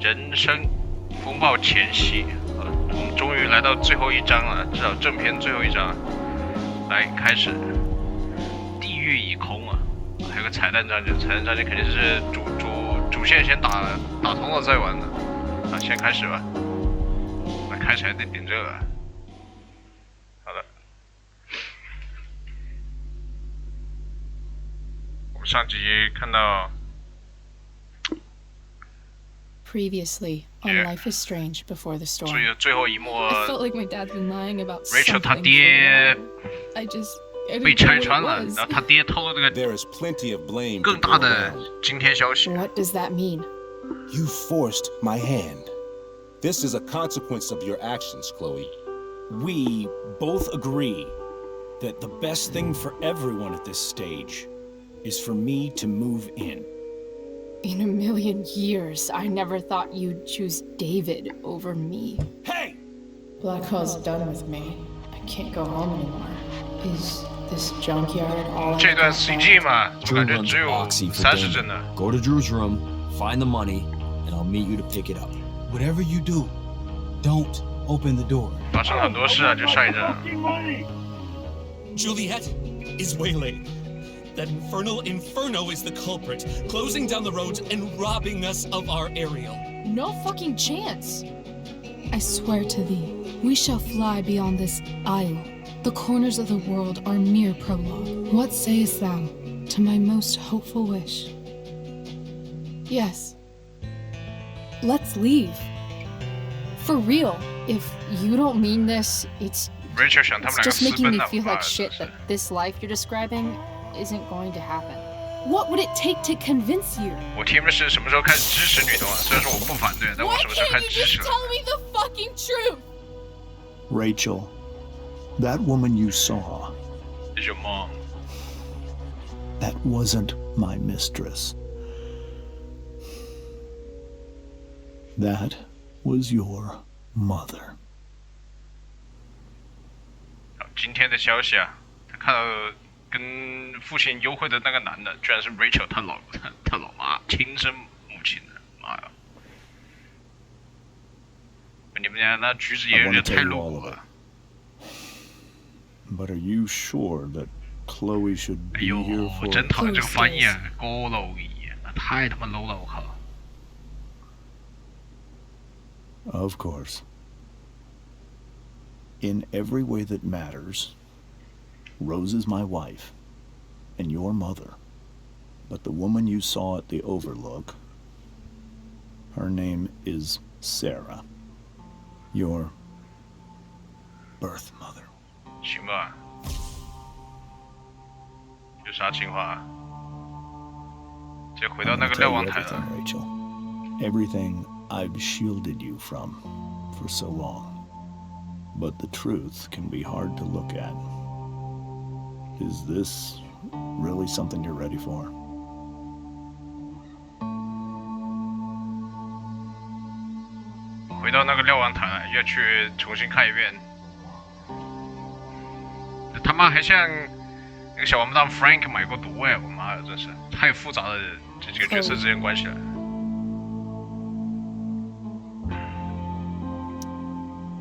人生风暴前夕，我们终于来到最后一章了，至少正片最后一章。来开始，地狱已空啊，还有个彩蛋章节，彩蛋章节肯定是主线先打通了再玩的。啊，先开始吧。来开始还得点这个。好的。我们上集看到。Previously on Life is Strange Before the Storm. 最后一幕 I felt like my dad's been lying about Rachel 他 something 爹 I 被 didn't know 拆 what 穿 it 了， was. 然后他爹透露这个 There is plenty of blame 更 to 大 go 的 around. 惊天消息。 What does that mean? You forced my hand. This is a consequence of your actions, Chloe. We both agree that the best thing for everyone at this stage is for me to move in. In a million years, I never thought you'd choose David over me. Hey! Black Hall's done with me. I can't go home anymore. Is this junkyard all 这段 I've got CG left? 嘛，我 Drew 感觉 runs 只有 Oxy for 30 Damon. 帧的。 Go to Drew's room, find the money, and I'll meet you to pick it up. Whatever you do, don't open the door. 发生了很多事啊，就上一章。 Juliet is waylaid. That infernal inferno is the culprit, closing down the roads and robbing us of our aerial. No fucking chance. I swear to thee, we shall fly beyond this isle. The corners of the world are mere prologue. What sayest thou to my most hopeful wish? Yes. Let's leave. For real. If you don't mean this, it's Rachel 想他们两个 just 私 making 奔 me 了， feel 妈 like 的 shit that this life you're describing isn't going to happen. What would it take to convince you? 我提的是什么时候开始支持女同啊？虽然说我不反对，但我 Why 什么时候开 can't 始 you 支 just 持了？ tell me the fucking truth? Rachel, that woman you saw, Is your mom? that wasn't my mistress. That was your mother. 今天的消息啊，他看到跟父亲幽会的那个男的，居然是 Rachel 他老妈亲生母亲的，妈呀！你们家那橘子也有点太露骨了。 But are you sure that Chloe should 哎 be 呦， here 我 for... 真讨厌这个翻译啊，高楼一，太他妈 low 了，我靠！ Of course. In every way that matters, Rose is my wife and your mother. But the woman you saw at the Overlook, her name is Sarah, your birth mother. 行吧，有啥情况啊？直接回到 I'm 那 gonna 个 tell 瞭 you 望台了。 everything, Rachel. Everything I've shielded you from for so long. But the truth can be hard to look at. Is this really something you're ready for? 回到那个瞭望台，要去重新看一遍。他妈还像那个小王八蛋 Frank 买过毒哎！我妈呀，真是太复杂的这几个角色之间关系了。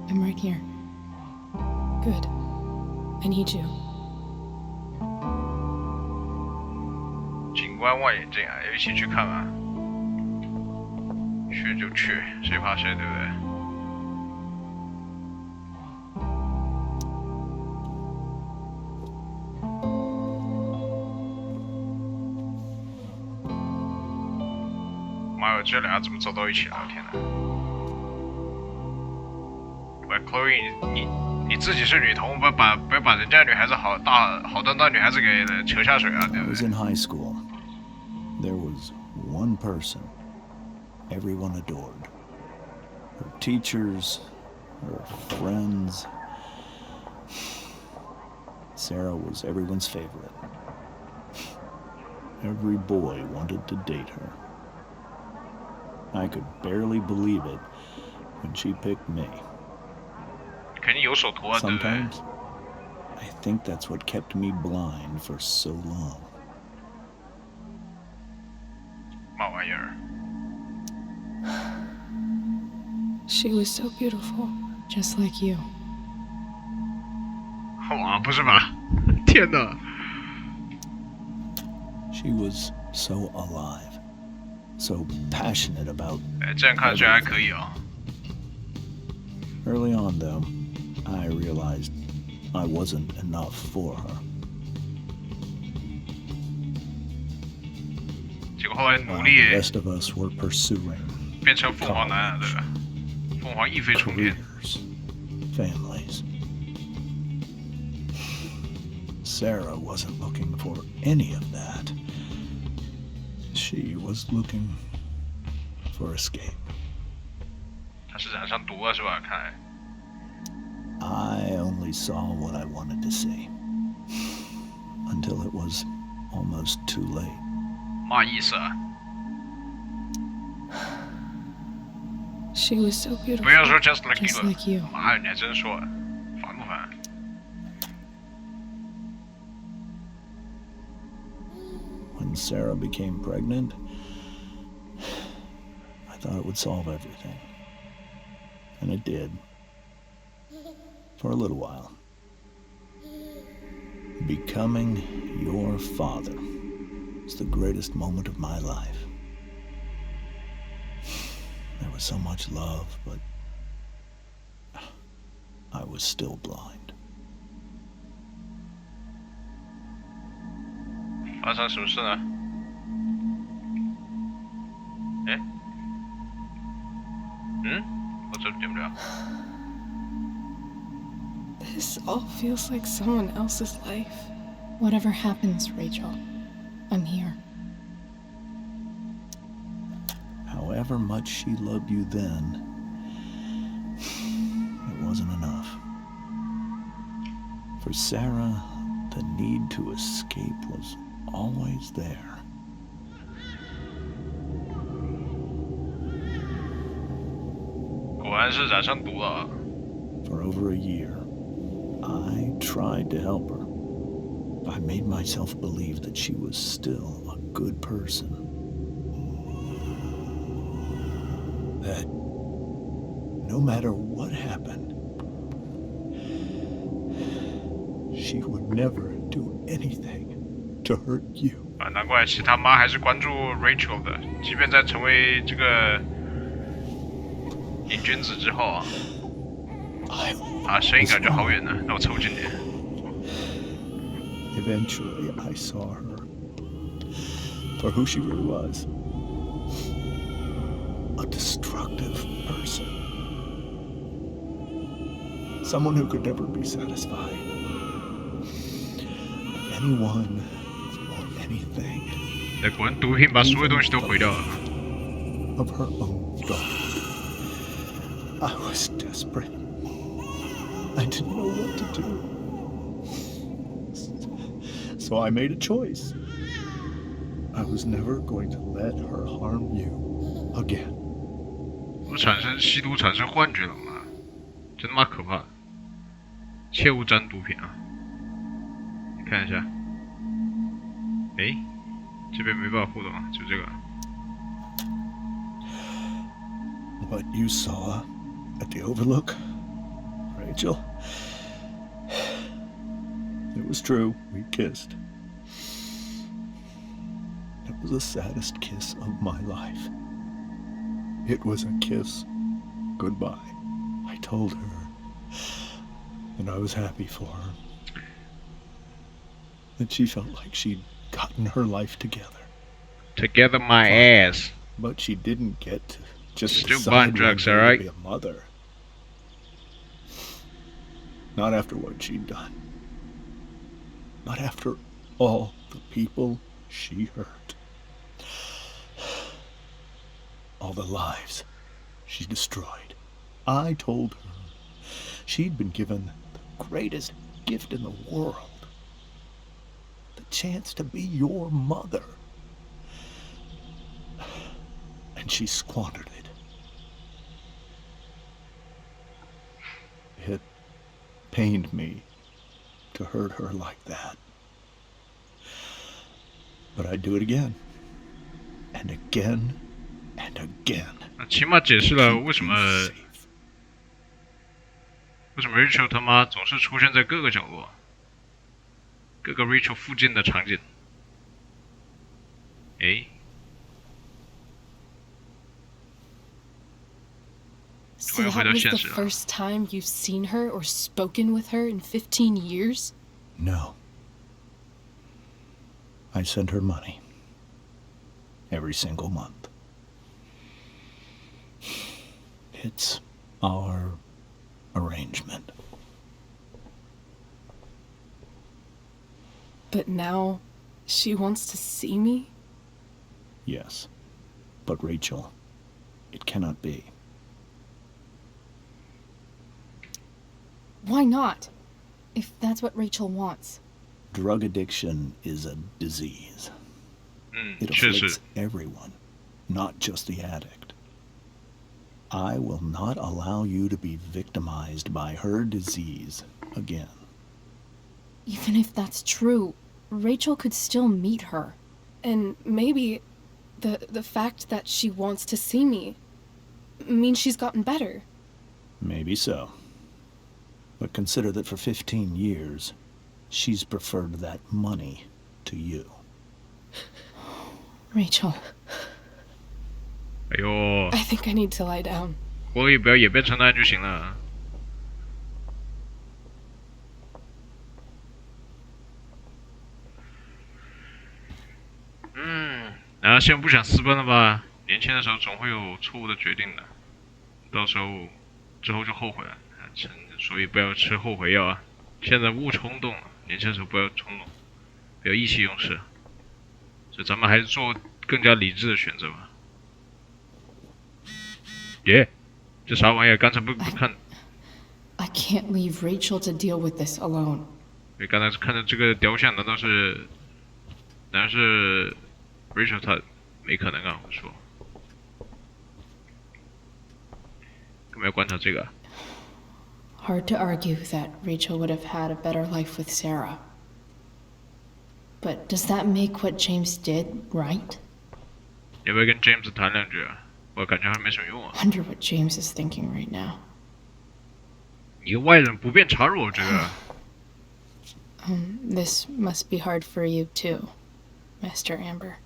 I'm right here. Good. I need you. 景观望远镜啊，要一起去看吗？去就去，谁怕谁，对不对？妈呀，这俩怎么走到一起了？天哪！喂 ，Chloe， 你自己是女童，不要把人家女孩子好端端女孩子给扯下水啊，对 I 不 was 对？ in high school. There was one person everyone adored. Her teachers, her friends. Sarah was everyone's favorite. Every boy wanted to date her. I could barely believe it when she picked me. 肯定有所图啊，对不对？ Sometimes, I think that's what kept me blind for so long. 嘛玩意儿？ She was so beautiful, just like you. 哇，不是吧？天哪！ She was so alive, so passionate about. 这样看起来还可以啊。Early on, though, I realized I wasn't enough for her. 结果后来努 While 力 the rest of us were pursuing 变成凤凰男了，对吧？凤凰一飞冲天。 careers, families. Sarah wasn't looking for any of that. She was looking for escape. 他是染上毒了是吧？看来。 I only saw what I wanted to see. Until it was almost too late. 嘛意思啊？ She was so beautiful, 不要说 just like just you like you. 了。妈，你还真说，烦不烦？ When Sarah became pregnant, I thought it would solve everything. And it did. For a little while. Becoming your father was the greatest moment of my life. There was so much love, but I was still blind. 发生什么事呢？哎，我真点不了。 This all feels like someone else's life. Whatever happens, Rachel, I'm here. However much she loved you then, it wasn't enough. For Sarah, the need to escape was always there. 果然是染上毒了啊！ For over a year, I tried to help her. I made myself believe that she was still a good person. That no matter what happened, she would never do anything to hurt you. 啊，难怪其他妈还是关注 Rachel 的，即便在成为这个瘾君子之后啊，声音感觉好远呢，让我凑近点。 Eventually, I saw her for who she really was. A destructive person. Someone who could never be satisfied. Anyone or anything. 那果然毒品把所有东西都毁掉了。 Of her own daughter. I was desperate. I didn't know what to do. So I made a choice. I was never going to let her harm you again. 吸毒产生幻觉了吗？真他妈可怕！切勿沾毒品啊！你看一下，哎，这边没办法互动啊，就这个。 What you saw at the Overlook, Rachel? It was true. We kissed. It was the saddest kiss of my life. It was a kiss goodbye. I told her that I was happy for her. That she felt like she'd gotten her life together. Together my ass. But she didn't get to just Still decide buying drugs, one day alright? to be a mother. Not after what she'd done. Not after all the people she hurt. All the lives she destroyed. I told her she'd been given the greatest gift in the world. The chance to be your mother. And she squandered it. It pained me to hurt her like that. But I'd do it again. And again. And again. 起码解释了为什么为什么 Rachel 他妈总是出现在各个角落，各个 Rachel 附近的场景？诶，我 So 们要回 that 到 was 现 the 实了。 first time you've seen her or spoken with her in 15 years? No. I send her money. Every single month. It's our arrangement. But now she wants to see me? Yes. But Rachel, it cannot be. Why not? If that's what Rachel wants. Drug addiction is a disease. It 确 afflicts 实， everyone, not just the addict. I will not allow you to be victimized by her disease again. Even if that's true, Rachel could still meet her. And maybe the fact that she wants to see me means she's gotten better. Maybe so. But consider that for 15 years, she's preferred that money to you. Rachel, 哎呦， I think I need to lie down. 我也不要演变成那样就行了。然后现在不想私奔了吧？年轻的时候总会有错误的决定的，到时候之后就后悔了。所以不要吃后悔药啊！现在勿冲动，年轻的时候不要冲动，不要意气用事。所以咱们还是做更加理智的选择吧。耶，这啥玩意儿？刚才不看， I can't leave Rachel to deal with this alone. 对，刚才看的这个雕像，难道是 Rachel 她没可能啊？我说，干嘛要观察这个啊？ Hard to argue that Rachel would have had a better life with Sarah. But does that make what James did right? 要不要跟 James 谈两句啊？我感觉还没什么用啊。 Wonder what James is thinking right now. 一个外人不便插入，这个 This must be hard for you too, Master Amber.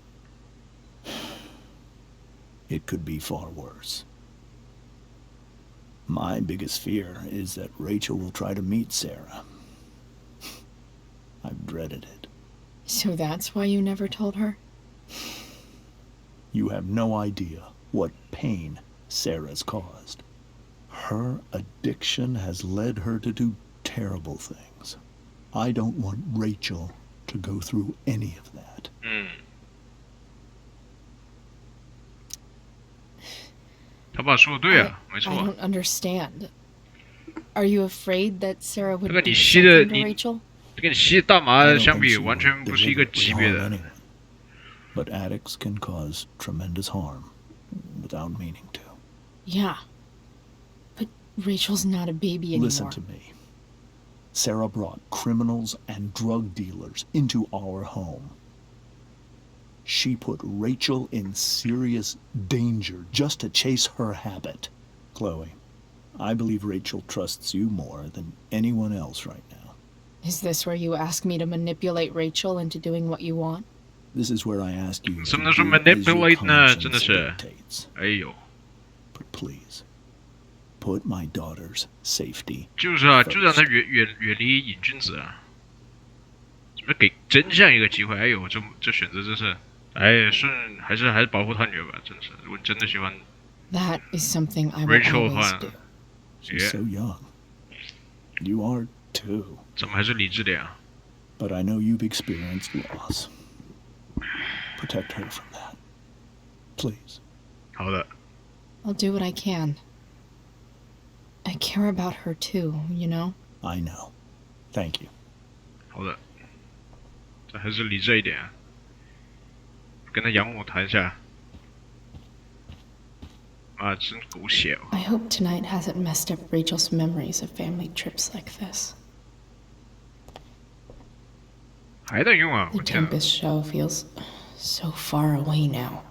It could be far worse. My biggest fear is that Rachel will try to meet Sarah. I've dreaded it. So that's why you never told her? You have no idea what pain Sarah's caused. Her addiction has led her to do terrible things. I don't want Rachel to go through any of that. 他爸说的对啊，没 I 错。 don't understand. Are you afraid that Sarah would 这个 do 你吸的 something to 你 Rachel? 这跟你吸大麻 I don't 相 think 比， she 完 will 全不是一个 deliberately 级别 harm 的。 anyone. But addicts can cause tremendous harm without meaning to. Yeah. But Rachel's not a baby anymore. Listen to me. Sarah brought criminals and drug dealers into our home. She put Rachel in serious danger just to chase her habit. Chloe, I believe Rachel trusts you more than anyone else right now. Is this where you ask me to manipulate Rachel into doing what you want? This is where I ask you 什 to 么能说 do as your manipulate 呢？真的 conscience 是， dictates. 哎呦， But please, put my daughter's safety 就是啊，就让他远离瘾君子啊。怎么给真相一个机会？哎呦，这选择真是，哎，还是保护他女儿吧，真是。如果你真的喜欢 That is something I will Rachel 的 always 话 do.，She's so young. You are too. 咱们还是理智点啊。 But I know you've experienced loss. Protect her from that. Please. 好的， I'll do what I can. I care about her too, you know? I know. Thank you. 好的，这还是理智一点啊。跟他养母谈一下。妈，真狗血哦！ I hope tonight hasn't messed up Rachel's memories of family trips like this. 还能用啊！ The 我天啊！ Tempest show feels so far away now.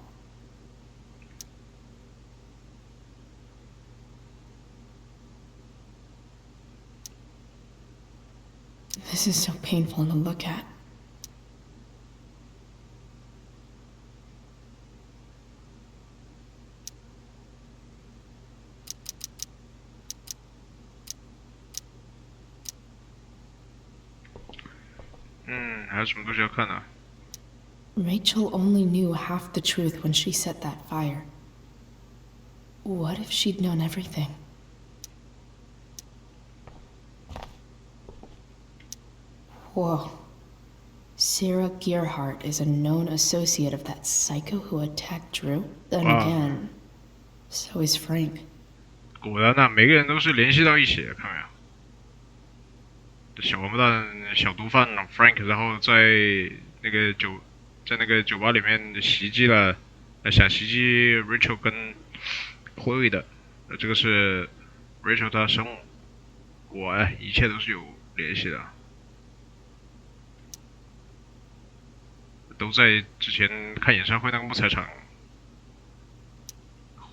This is so painful to look at. Rachel only knew half the truth when she set that fire. What if she'd known everything? Whoa. Sarah Gearhart is a known associate of that psycho who attacked Drew? Then again, so is Frank. 果然啊，每个人都是联系到一起的，看没有？这小王八蛋、小毒贩 Frank， 然后在那个酒吧里面袭击了，想袭击 Rachel 跟 Chloe 的，这个是 Rachel 她生母，果然一切都是有联系的，都在之前看演唱会那个木材厂，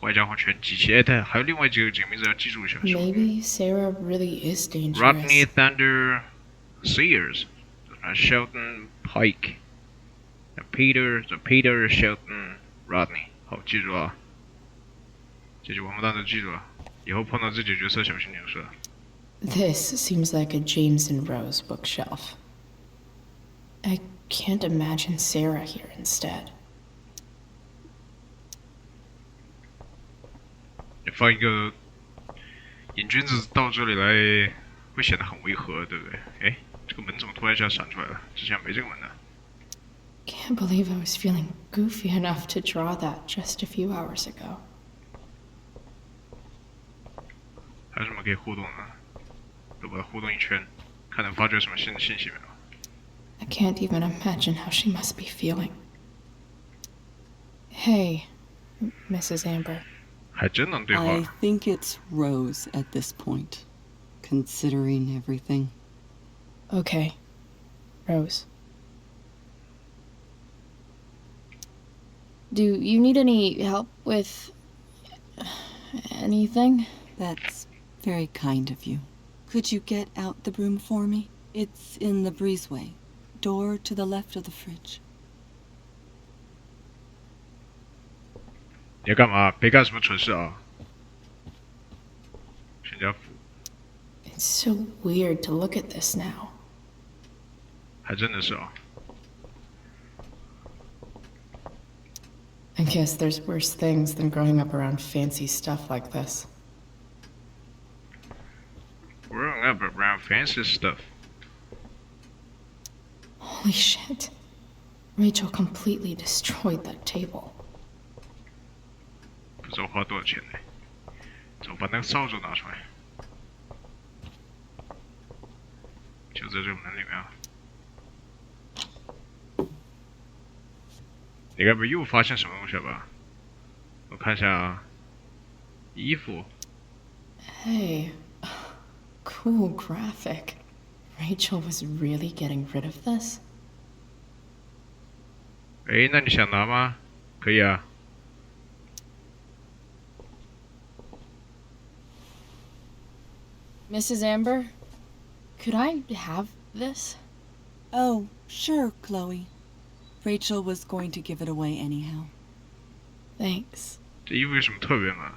坏家伙全集齐。哎，对，还有另外几个名字要记住一下。Maybe Sarah really is dangerous. Rodney Thunder Sears, Shelton Pike, Peter Shelton Rodney。好，记住啊，这句王八蛋都记住啊，以后碰到这几个角色小心点就是。This seems like a James and Rose bookshelf. I can't imagine Sarah here instead. 你放一个瘾君子到这里来，会显得很违和，对不对？哎，这个门怎么突然一下闪出来了？之前没这个门的。Can't believe I was feeling goofy enough to draw that just a few hours ago. 还有什么可以互动的？都把它互动一圈，看能发掘什么新的信息没有？ I can't even imagine how she must be feeling. Hey, Mrs. Amber. 还真能对话。 I think it's Rose at this point, considering everything. Okay, Rose. Do you need any help with anything? That's very kind of you. Could you get out the broom for me? It's in the breezeway. Door to the left of the fridge. 你要干嘛？别干什么蠢事啊！全家福。 It's so weird to look at this now. 还真的是啊。 I guess there's worse things than growing up around fancy stuff like this. Growing up around fancy stuff. Holy shit. Rachel completely destroyed that table. 不知道花多少钱呢？怎么把那个扫帚拿出来？就在这个门里面啊！你该不会又发现什么东西了吧？我看一下啊，衣服。Hey, cool graphic. Rachel was really getting rid of this? 哎，那你想拿吗？可以啊。 Mrs. Amber, could I have this? Oh, sure, Chloe. Rachel was going to give it away anyhow. Thanks. 这衣服有什么特别吗？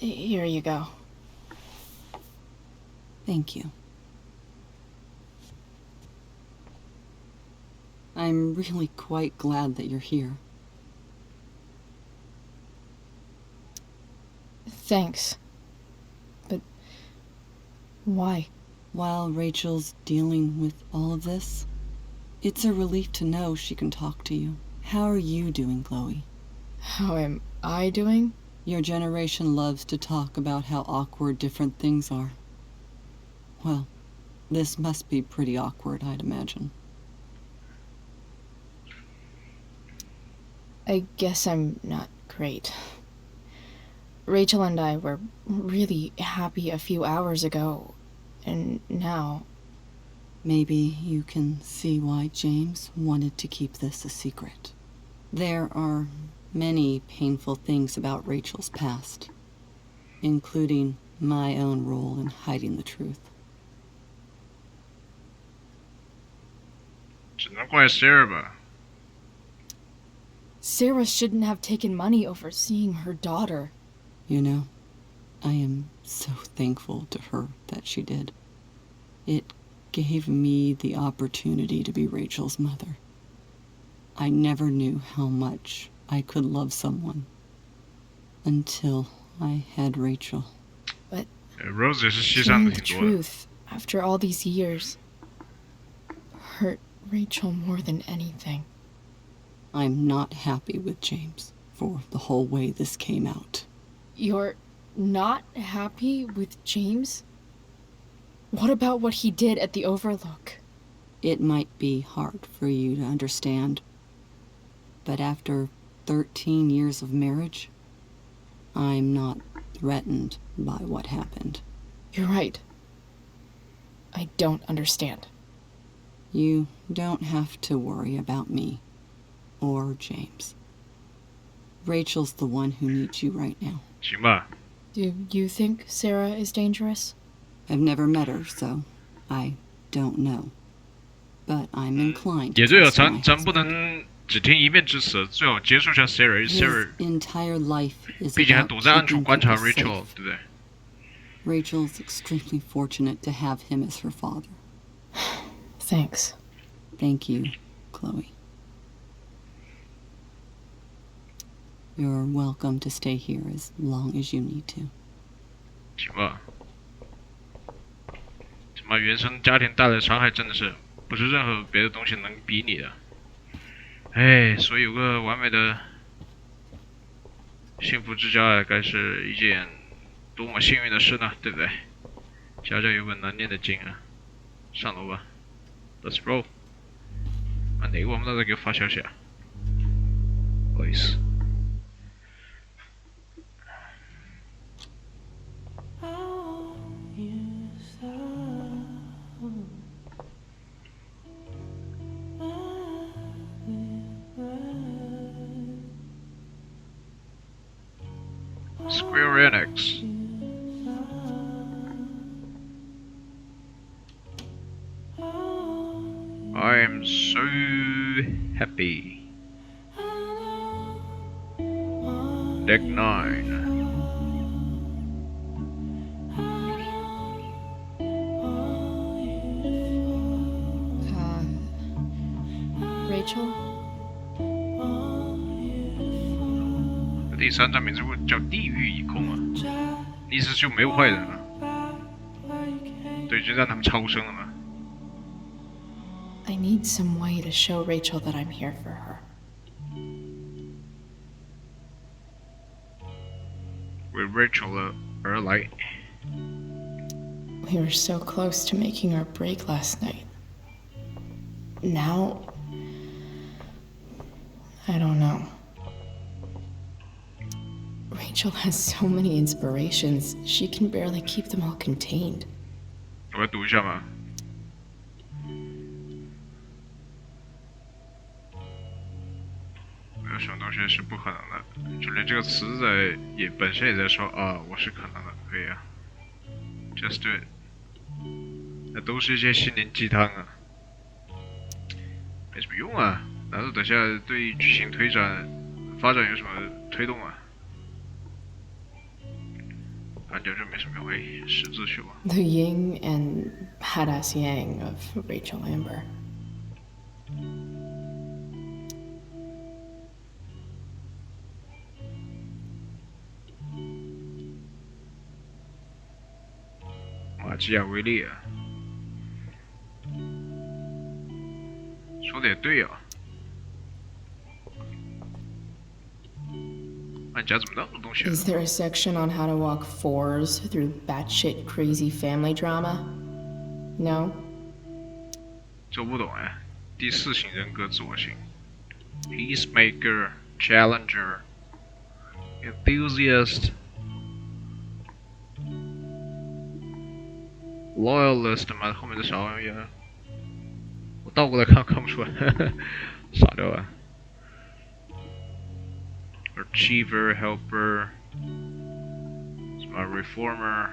Here you go. Thank you. I'm really quite glad that you're here. Thanks. But why? While Rachel's dealing with all of this, it's a relief to know she can talk to you. How are you doing, Chloe? How am I doing? Your generation loves to talk about how awkward different things are. Well, this must be pretty awkward, I'd imagine. I guess I'm not great. Rachel and I were really happy a few hours ago, and now... Maybe you can see why James wanted to keep this a secret. There are many painful things about Rachel's past, including my own role in hiding the truth. 只能怪 Sarah 吧。 Sarah shouldn't have taken money over seeing her daughter. You know, I am so thankful to her that she did. It gave me the opportunity to be Rachel's mother. I never knew how much I could love someone until I had Rachel. But Rose 也是牺牲 hearing 的 the 挺多的。 truth after all these years hurt Rachel more than anything. I'm not happy with James for the whole way this came out. You're not happy with James? What about what he did at the Overlook? It might be hard for you to understand, but after 13 years of marriage, I'm not threatened by what happened. You're right. I don't understand. You don't have to worry about me or James. Rachel's the one who needs you right now. 行吧。 Do you think Sarah is dangerous? I've never met her, so I don't know. But I'm inclined to 也对啊， trust my 咱不能只听一面之词，最好接触一下 Sarah。 His Sarah entire life is 毕竟还 about 躲在暗处 keeping 观察 people Rachel， safe. 对不对？ Rachel's extremely fortunate to have him as her father. Thanks. Thank you, Chloe. You're welcome to stay here as long as you need to. 行吧。什么原生家庭带来的伤害真的是不是任何别的东西能比拟的。哎，所以有个完美的幸福之家，该是一件多么幸运的事呢，对不对？家家有本难念的经啊。上楼吧 ，Let's roll。啊，哪个王八蛋在给我发消息啊？不好意思。 Square Enix. I am so happy. Deck 9. Rachel? 第3章名字叫《地狱已空》啊，意思就没有坏人了，对，就让他们超生了嘛。 I need some way to show Rachel that I'm here for her. With Rachel 而来。 We were so close to making our break last night. Now, I don't know. Rachel has so many inspirations, she can barely keep them all contained. 我来读一下嘛。没有什么东西是不可能的，就连这个词本身也在说啊，我是可能的，可以啊。Just do it。那都是一些心灵鸡汤啊，没什么用啊。难道等下对剧情发展有什么推动啊？ 感觉这没什么用，哎，识字去吧。 The yin and badass yang of Rachel Amber. 马基亚维利啊，说的也对啊。暗夹怎么那么多东西啊？ Is there a section on how to walk fours through batshit crazy family drama? No? 这我不懂哎。第4型人格自我型 ，Peacemaker, Challenger, Enthusiast, loyalist 嘛，后面的啥玩意儿？我倒过来看看不出来，傻掉了。Achiever, helper， 什么 reformer，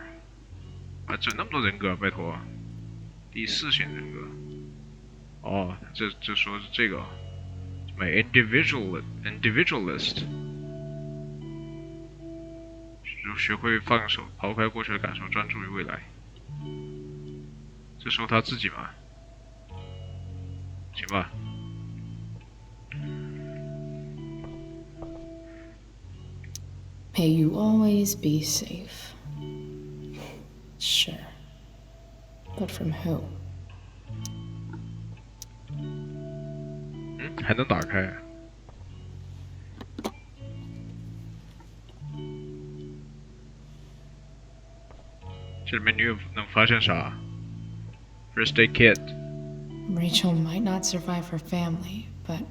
啊，这那么多人格，拜托。第4型人格。哦，这说是这个，什么 individualist， 学会放手，抛开过去的感受，专注于未来。这说他自己嘛？行吧。May you always be safe. Sure. But from who? 还能打开？这里面你能发现啥 ？First aid kit. Rachel might not survive her family, but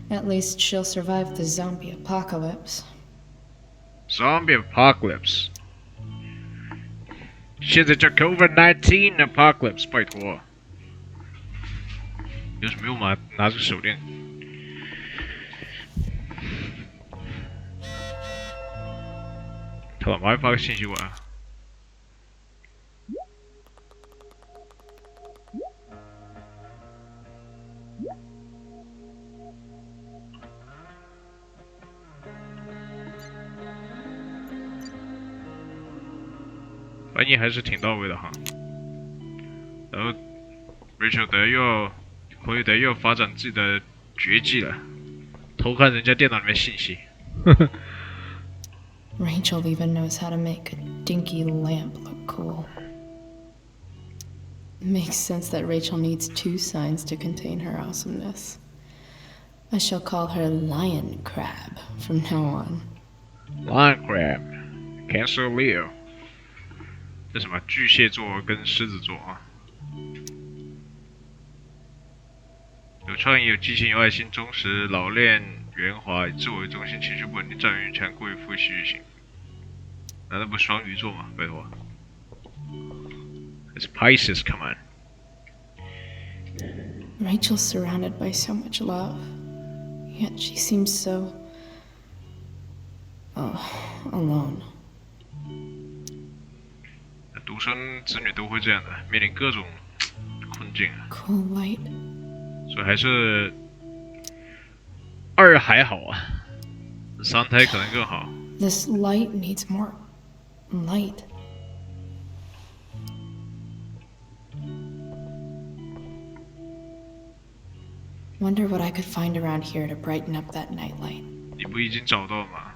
at least she'll survive the zombie apocalypse. Zombie apocalypse. 现在叫 COVID-19 apocalypse， 拜托。有什么用吗？拿着手电。他老妈还发个信息过来。翻译还是挺到位的哈。然后 Rachel 等下Chloe 等下又要发展自己的绝技了，偷看人家电脑里面信息。Rachel even knows how to make a dinky lamp look cool. Makes sense that Rachel needs 2 signs to contain her awesomeness. I shall call her Lion Crab from now on. Lion Crab, Cancer Leo。这什么巨蟹座跟狮子座啊？有创意、有激情、有爱心、忠实、老练、圆滑、自我为中心、情绪不稳定、占有欲强、过于富有戏剧性。难道不双鱼座吗？拜托。It's Pisces, come on. Rachel's surrounded by so much love, yet she seems so alone. 独生子女都会这样的，面临各种困境。Cool light. 所以还是2还好啊，3胎可能更好。This light needs more light. Wonder what I could find around here to brighten up that nightlight. 你不已经找到了吗？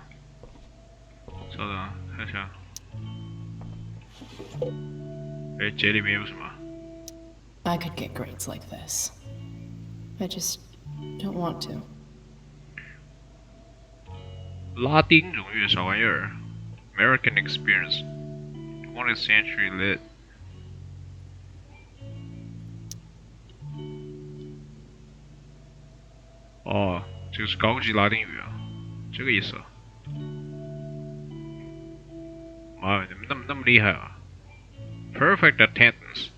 稍等啊，看一下。哎，这里面有什么？ I could get grades like this. I just don't want to. 拉丁荣誉啥玩意儿 ？American Experience, 20th Century Lit。哦，这个是高级拉丁语啊，这个意思啊。妈呀，你们那么厉害啊 ！Perfect attendance，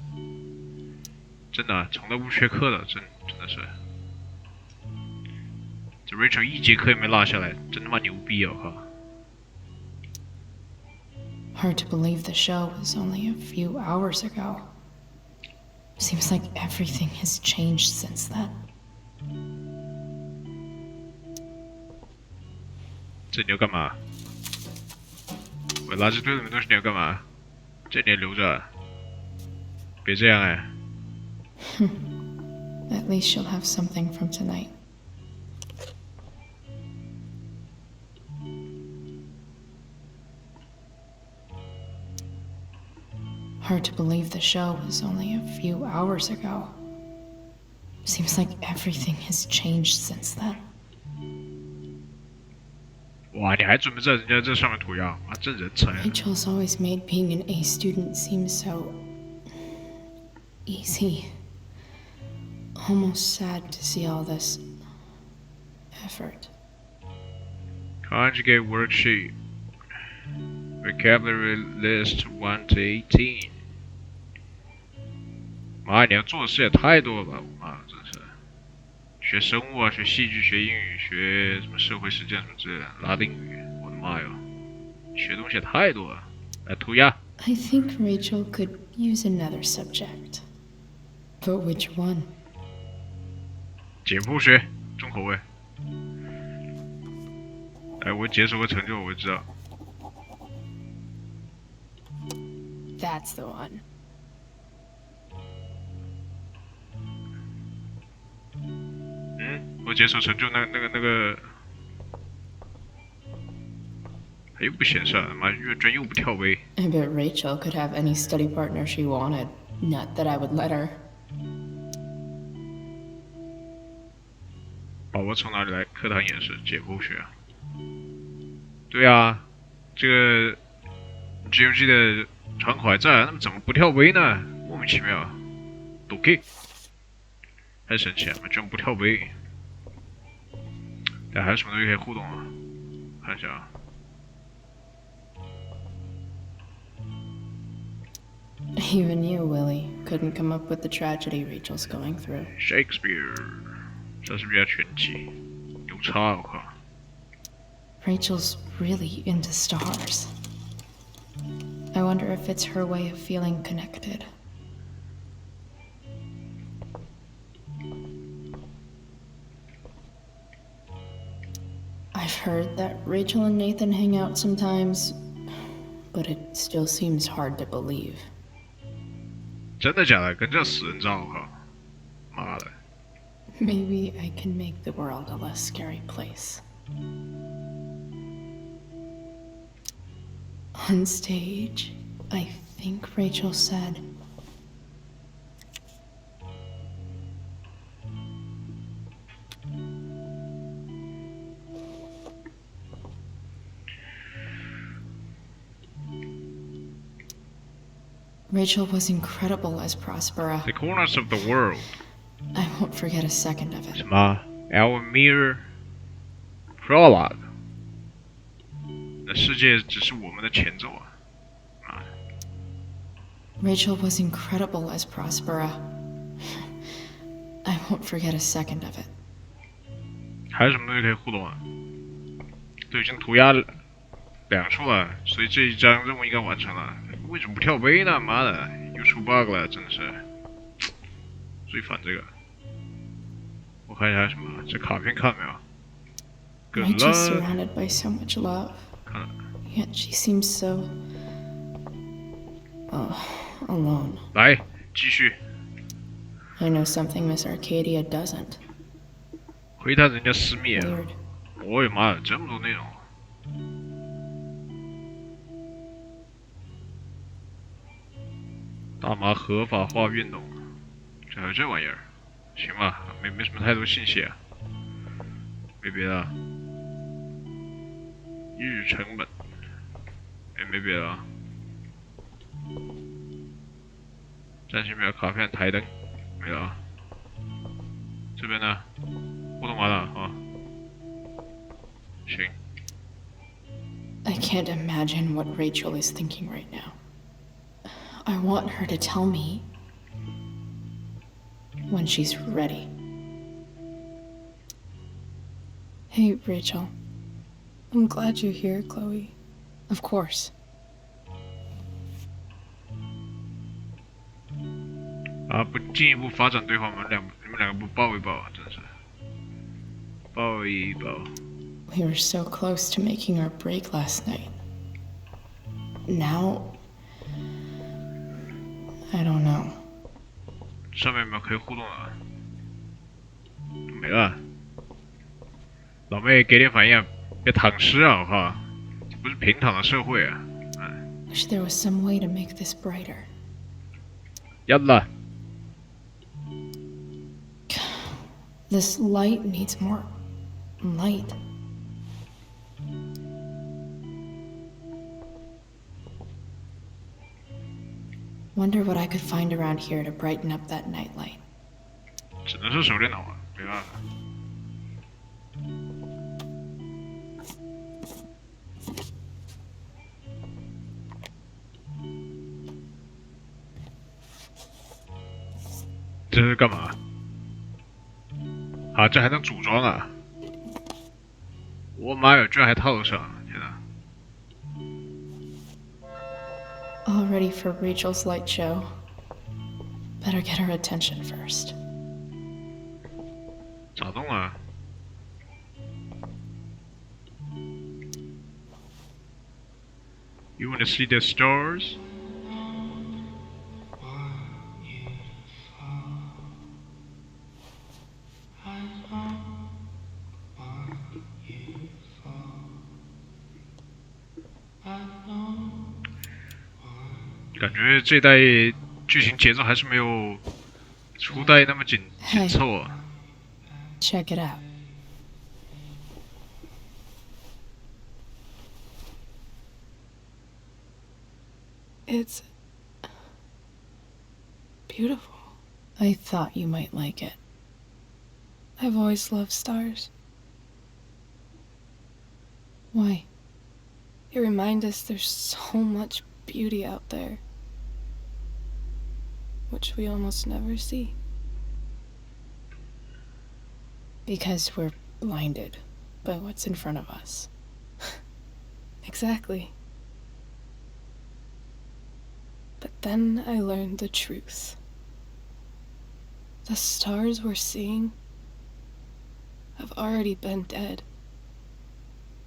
真的、啊、从来不缺课的，真的是。这 Rachel 1节课也没落下来，真他妈牛逼啊！我靠。Hard to believe the show was only a few hours ago. Seems like everything has changed since then. 这你要干嘛？我垃圾堆里面东西你要干嘛？这你也留着，别这样哎。At least she'll have something from tonight. Hard to believe the show was only a few hours ago. Seems like everything has changed since then. 哇，你还准备在人家这上面涂鸦？啊，真人才！ Rachel's always made being an A student seem so easy. Almost sad to see all this effort. Conjugate worksheet. Vocabulary list 1 to 18. 妈，你要做的事也太多了吧！妈，真是。学生物啊，学戏剧，学英语，学什么社会实践什么之类的，拉丁语，我的妈呀，学东西也太多了。来涂鸦。I think Rachel could use another subject. But which one? 解剖学，重口味。哎，我解锁个成就，我知道。That's the one. 我解锁成就那个，他又不显示了，妈，又不跳杯。I bet Rachel could have any study partner she wanted. Not that I would let her. 宝宝从哪里来？课堂演示解剖学啊。对啊，这个 GOG 的窗口还在，那么怎么不跳杯呢？莫名其妙。OK， 太神奇了，居然不跳杯。哎，还有什么东西可以互动啊？看一下啊。Even you, Willie, couldn't come up with the tragedy Rachel's going through. Shakespeare， 莎士比亚全集，有差我靠。Rachel's really into stars. I wonder if it's her way of feeling connected. I've heard that Rachel and Nathan hang out sometimes, but it still seems hard to believe. 真的假的？跟这死人照，我靠！妈的！ Maybe I can make the world a less scary place. On stage, I think Rachel said, Rachel was incredible as Prospera. The corners of the world. I won't forget a second of it. 什么 ？Our mere prologue。那世界只是我们的前奏啊！啊 Rachel was incredible as Prospera. I won't forget a second of it. 还有什么东西可以互动啊？都已经涂鸦2处了，所以这一章任务应该完成了。为什么不跳杯呢？妈的，又出 bug 了，真的是最烦这个。我看一下什么，这卡片看没有 ？Good Rachel's luck。 surrounded by so much love, 看了， yet she seems so alone. 来继续 I know something Miss Arcadia doesn't. 回答人家私密啊！ Weird. 我的妈呀，这么多内容！大麻合法化运动，这还有这玩意儿？行吧，没什么太多信息啊，没别的。日成本，哎，没别的啊。战型表、卡片、台灯，没了啊。这边呢，互动完了啊。行。 I can't imagine what Rachel is thinking right now. I want her to tell me when she's ready. Hey, Rachel. I'm glad you're here, Chloe. Of course. 啊，不进一步发展对话吗？你们两个不抱一抱啊，真是抱一抱。 We were so close to making our break last night. Now, I don't know. 上面有没有可以互动啊？没了。老妹，给点反应啊！别躺尸啊！我靠，这不是平躺的社会啊！哎， Wish there was some way to make this brighter. 要了。 This light needs more light. Wonder what I could find around here to brighten up that nightlight. 只能是手电筒啊，没办法。这是干嘛？啊，这还能组装啊！我妈呀，居然还套得上！天哪！ All ready for Rachel's light show. Better get her attention first. 咋动啊？ You wanna see the stars? 感觉这代剧情节奏还是没有初代那么紧凑啊。Check it out. It's beautiful. I thought you might like it. I've always loved stars. Why? They remind us there's so much beauty out there, which we almost never see. Because we're blinded by what's in front of us. Exactly. But then I learned the truth. The stars we're seeing have already been dead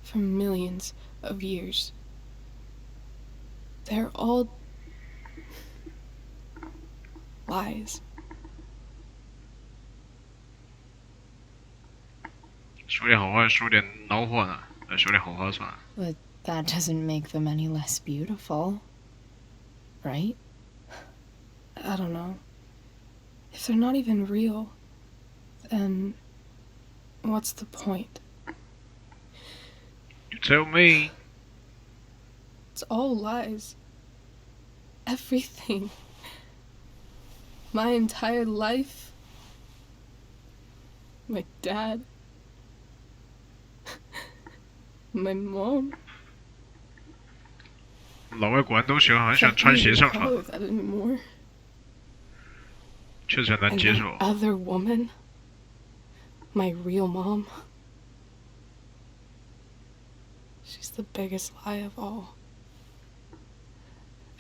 for millions of years. They're all lies. 说点好话，说点孬话呢？说点好话算了。 But that doesn't make them any less beautiful, right? I don't know. If they're not even real, then what's the point? You tell me. It's all lies. Everything. My entire life. My dad. My mom. 老外果然都喜欢，很喜欢穿鞋上床， that anymore. 确实很难 And 接 that 受。 other woman. My real mom. She's the biggest lie of all.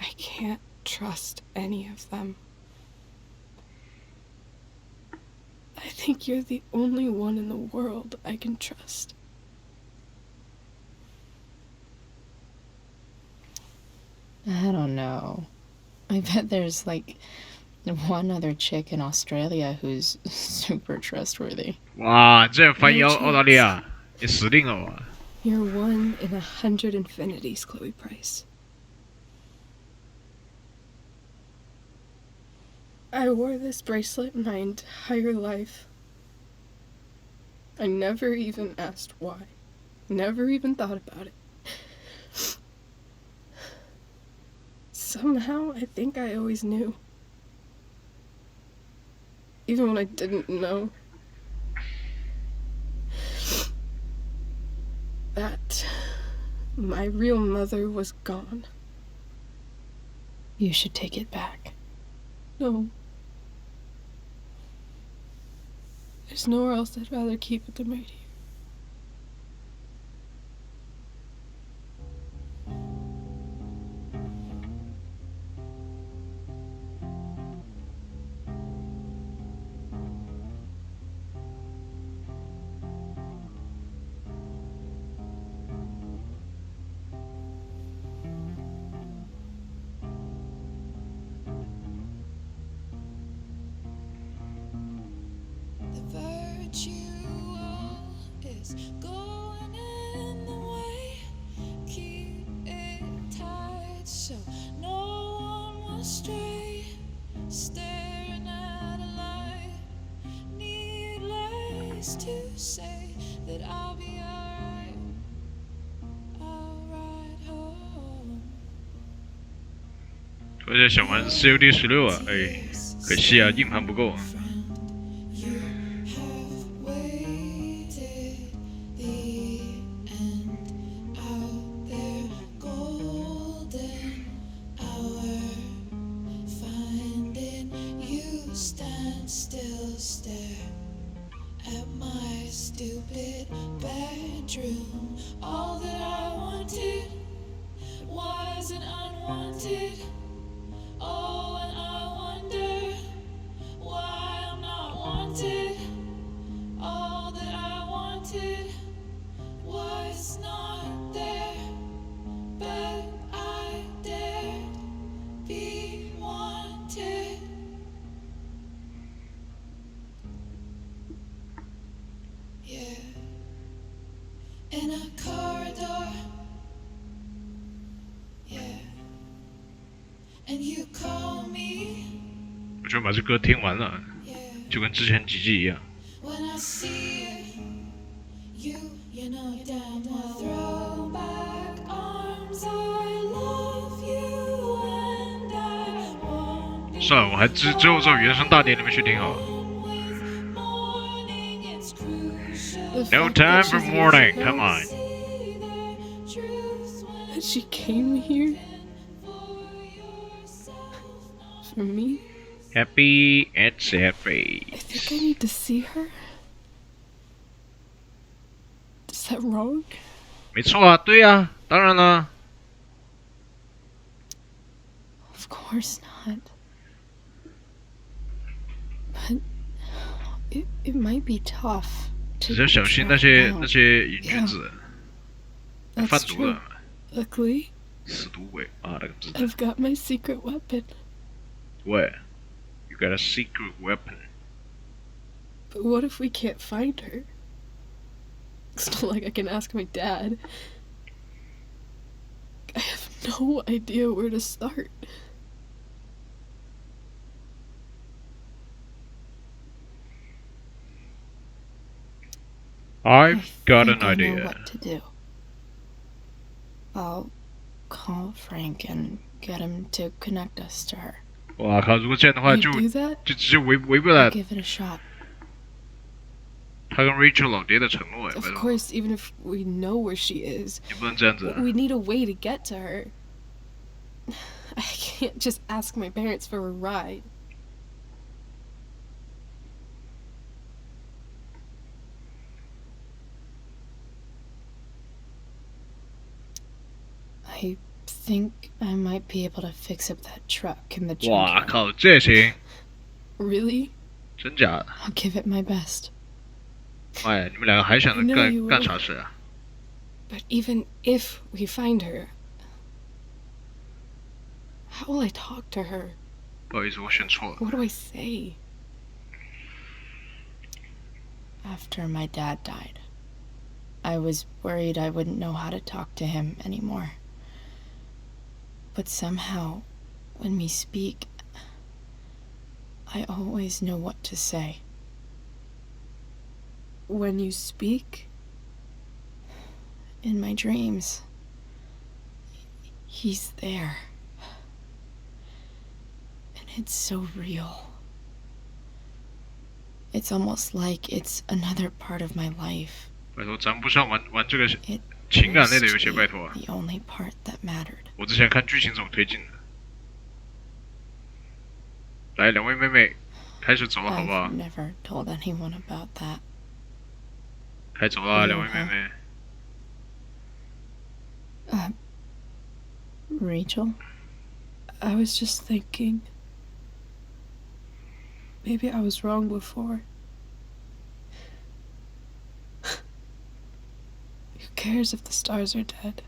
I can't trust any of them. I think you're the only one in the world I can trust. I don't know. I bet there's like one other chick in Australia who's super trustworthy. 哇，这样翻译澳大利亚，你死定了哇！ You're one in 100 infinities, Chloe Price. I wore this bracelet my entire life. I never even asked why. Never even thought about it. Somehow, I think I always knew. Even when I didn't know. That my real mother was gone. You should take it back. No. There's nowhere else I'd rather keep it than right here. So no one will stray, staring at a light. Needless to say that I'll be alright. I'll ride home. 而且想玩 COD16啊，哎，可惜啊，硬盘不够啊。 Stand stupid bedroom. All that I wanted wasn't unwanted. Oh, and I wonder why I'm not wanted. All that I wanted was not there, but I dared be wanted. Yeah, in a corridor. Yeah, and you call me. 我就把这歌听完了， Yeah, 就跟之前几季一样。 when I see you, you know damn well. Throw back arms, I love you, and I won't be 算了，我还之后照原声大碟里面去听好了。 with morning. It's crucial. The No fact time that for she's mourning. here, Come on. See their truths when that she came here for yourself. for me. Happy, it's happy. I think I need to see her. Is that wrong? 没错啊，对啊，当然了。 Of course not. But it might be tough. 只是要小心那 track 些 down. 那些瘾君子， That's 贩毒 true. 的， Luckily, 死毒鬼啊，那个字。 I've got my secret weapon. What? You got a secret weapon? But what if we can't find her? It's not like I can ask my dad. I have no idea where to start. I've got an think I know idea. what to do. I'll call Frank and get him to connect us to her. 哇靠！如果这样的话， You 就 do that? 就直接违背 I'll 了 give it a shot. 他跟 Rachel 老爹的承诺哎， Of 拜托， course, even if we know where she is, 你不能这样子啊。 we need a way to get to her. I can't just ask my parents for a ride. I think I might be able to fix up that truck in the 哇 junkyard. 靠，这也行？ Really? 真假的？ I'll give it my best. 哎，你们两个还想着 I know you 干 will. 啥事啊？ But even if we find her, how will I talk to her? 不好意思，我选错了。 What do I say? After my dad died, I was worried I wouldn't know how to talk to him anymore. But somehow, when we speak, I always know what to say. When you speak? In my dreams, he's there. And it's so real. It's almost like it's another part of my life. 拜托，咱不是要玩这个 It 情感类的 used 游戏， to 拜 be 托啊！ the only part that mattered. 我之前看剧情怎么推进的。来，两位妹妹，开始走了，好不好 I've？ never told anyone about that. 开走了，两位妹妹。 Rachel? I was just thinking. Maybe I was wrong before. Who cares if the stars are dead?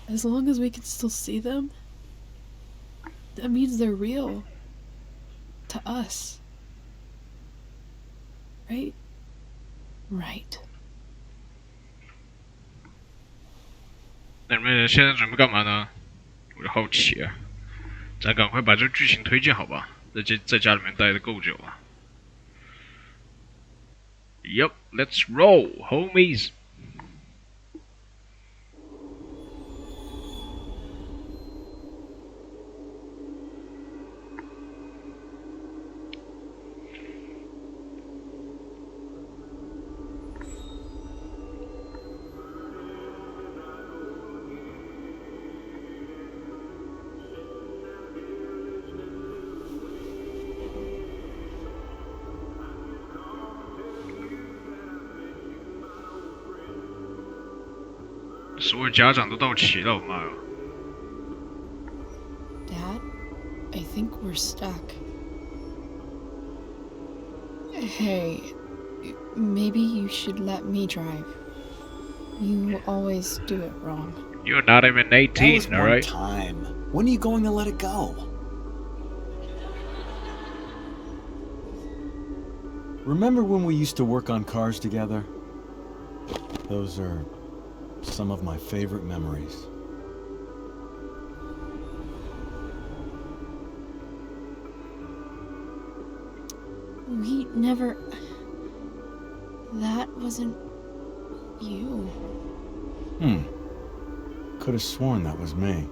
As long as we can still see them, that means they're real. To us. Right? Right. 那你们现在准备干嘛呢？我就好奇啊，咱赶快把这剧情推进好吧？在家里面待的够久了。Yup, let's roll, homies. 所有家长都到齐了，我妈呀！ Dad, I think we're stuck. Hey, maybe you should let me drive. You always do it wrong. You're not even That was 18, one alright? time. When are you going to let it go? Remember when we used to work on cars together? Those are some of my favorite memories. We never... That wasn't... you. Could have sworn that was me.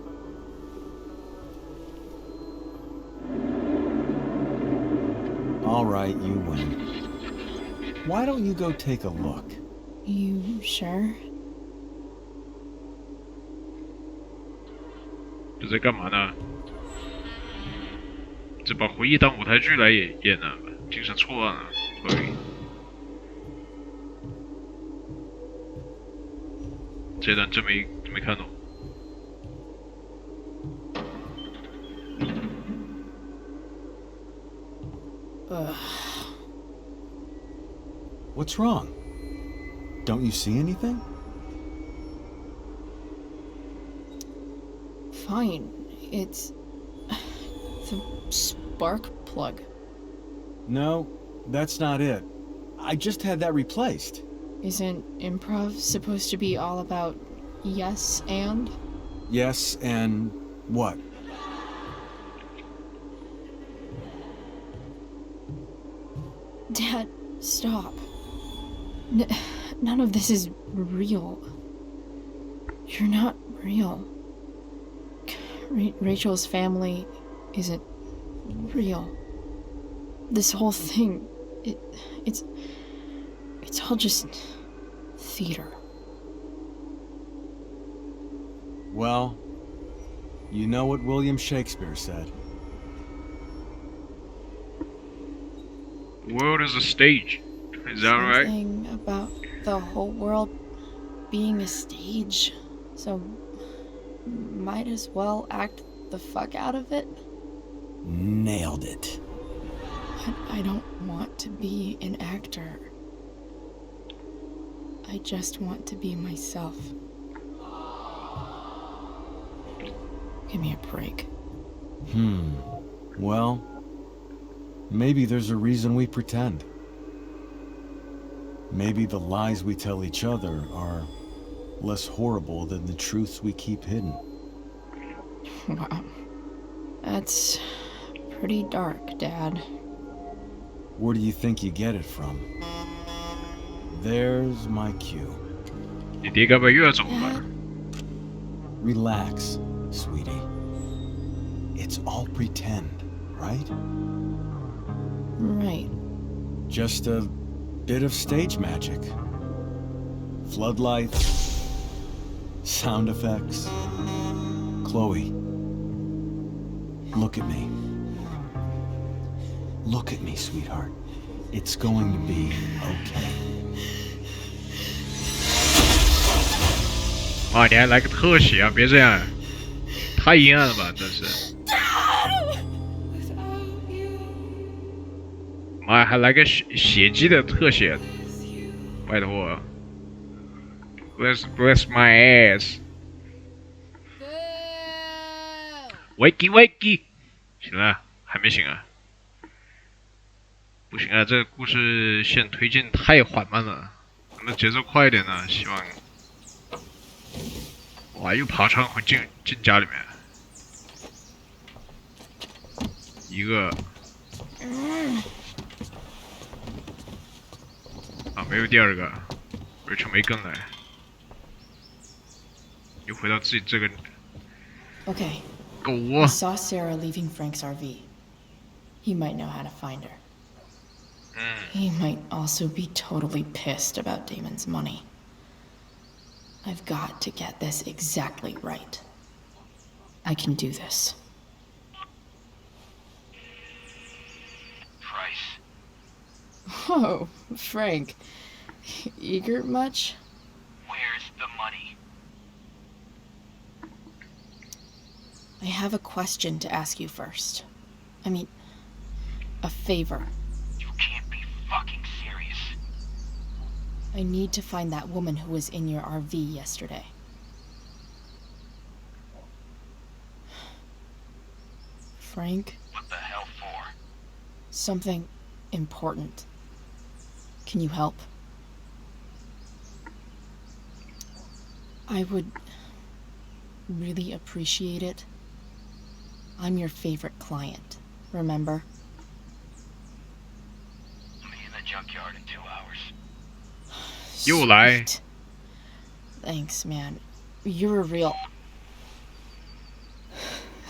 All right, you win. Why don't you go take a look? You sure? 这在干嘛呢？这把回忆当舞台剧来演呢？精神错乱了，可以。这段真没看懂。What's wrong? Don't you see anything? Fine. It's... the spark plug. No, that's not it. I just had that replaced. Isn't improv supposed to be all about yes and? Yes, and what? Dad, stop. None of this is real. You're not real. Rachel's family isn't real. This whole thing, it's all just theater. Well, you know what William Shakespeare said. The world is a stage. Is that right? Something about the whole world being a stage. So, might as well act the fuck out of it. Nailed it. But I don't want to be an actor. I just want to be myself. Give me a break. Well, maybe there's a reason we pretend. Maybe the lies we tell each other are less horrible than the truths we keep hidden. Wow. That's pretty dark, Dad. Where do you think you get it from? There's my cue. 你爹该不会又要走了？ Relax, sweetie. It's all pretend, right? Right. Just a bit of stage magic. Floodlights, sound effects. Chloe, look at me. Look at me, sweetheart. It's going to be okay. 妈，你还来个特写啊！别这样，太阴暗了吧，真是。妈，还来个血迹的特写，拜托。Bless my ass。Wakey wakey， 醒了？还没醒啊？不行啊，这个故事线推进太缓慢了，能不能节奏快一点呢？希望。哇，又爬窗户进家里面，一个啊，没有第二个，Rachel没跟来，又回到自己这个 Okay. 狗 I 窝。 saw Sarah leaving Frank's RV. He might know how to find her. He might also be totally pissed about Damon's money. I've got to get this exactly right. I can do this. Price. Whoa, Frank. Eager much? Where's the money? I have a question to ask you first. I mean, a favor. You can't be fucking serious. I need to find that woman who was in your RV yesterday. Frank? What the hell for? Something important. Can you help? I would really appreciate it. I'm your favorite client, remember? I'll be in the junkyard in 2 hours. 又来。 Sweet. Thanks, man. You're a real...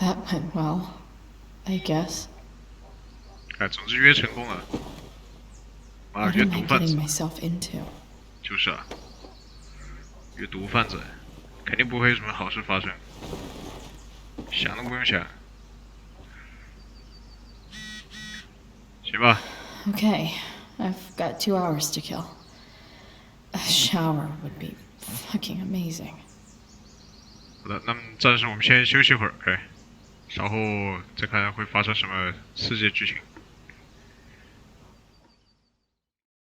That went well, I guess. 哎，总之约成功了。妈， What 约 am 毒 I 贩 getting 子， myself into? 就是啊，约毒贩子，肯定不会有什么好事发生，想都不用想。行吧， Okay, I've got 2 hours to kill. A shower would be fucking amazing. 好的，那么暂时我们先休息会儿，OK，稍后再看会发生什么刺激剧情。